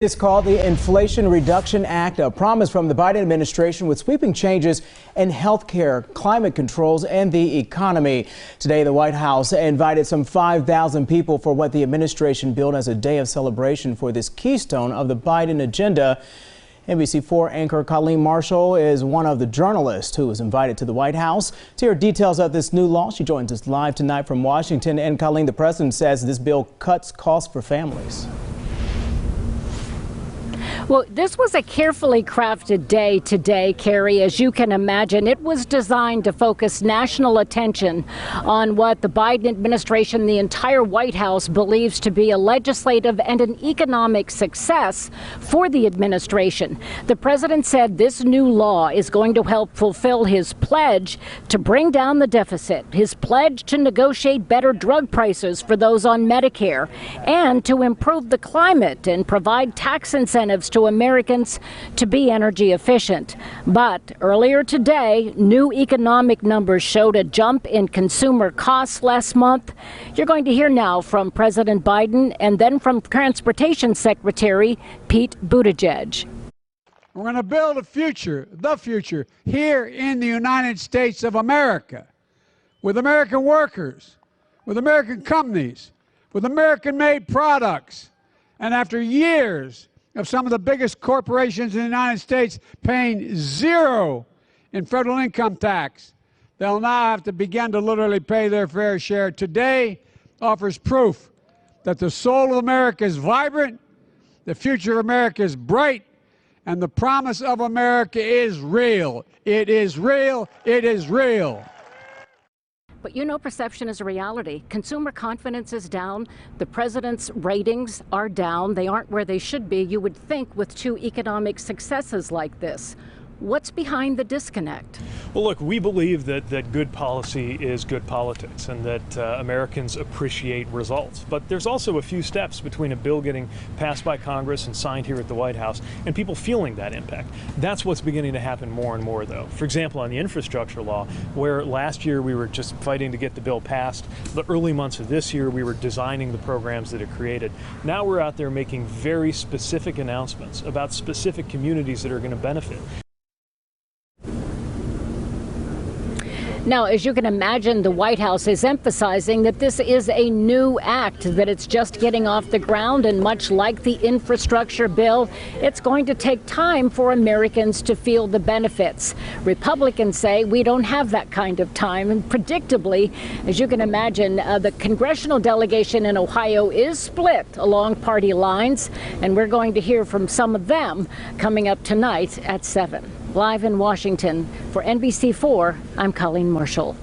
It's called the Inflation Reduction Act, a promise from the Biden administration with sweeping changes in health care, climate controls, and the economy. Today, the White House invited some 5,000 people for what the administration billed as a day of celebration for this keystone of the Biden agenda. NBC4 anchor Colleen Marshall is one of the journalists who was invited to the White House to hear details of this new law. She joins us live tonight from Washington. And Colleen, the president says this bill cuts costs for families. Well, this was a carefully crafted day today, Carrie. As you can imagine, it was designed to focus national attention on what the Biden administration, the entire White House, believes to be a legislative and an economic success for the administration. The president said this new law is going to help fulfill his pledge to bring down the deficit, his pledge to negotiate better drug prices for those on Medicare, and to improve the climate and provide tax incentives to Americans to be energy efficient. But earlier today, new economic numbers showed a jump in consumer costs last month. You're going to hear now from President Biden and then from Transportation Secretary Pete Buttigieg. We're going to build a future, the future, here in the United States of America, with American workers, with American companies, with American-made products. And after years of some of the biggest corporations in the United States paying zero in federal income tax, they'll now have to begin to literally pay their fair share. Today offers proof that the soul of America is vibrant, the future of America is bright, and the promise of America is real. It is real. It is real. But you know, perception is a reality. Consumer confidence is down. The president's ratings are down. They aren't where they should be, you would think, with two economic successes like this. What's behind the disconnect? Well, look, we believe that good policy is good politics and that Americans appreciate results. But there's also a few steps between a bill getting passed by Congress and signed here at the White House and people feeling that impact. That's what's beginning to happen more and more, though. For example, on the infrastructure law, where last year we were just fighting to get the bill passed, the early months of this year we were designing the programs that it created. Now we're out there making very specific announcements about specific communities that are going to benefit. Now, as you can imagine, the White House is emphasizing that this is a new act, that it's just getting off the ground, and much like the infrastructure bill, it's going to take time for Americans to feel the benefits. Republicans say we don't have that kind of time, and predictably, as you can imagine, the congressional delegation in Ohio is split along party lines, and we're going to hear from some of them coming up tonight at 7. Live in Washington for NBC4, I'm Colleen Marshall.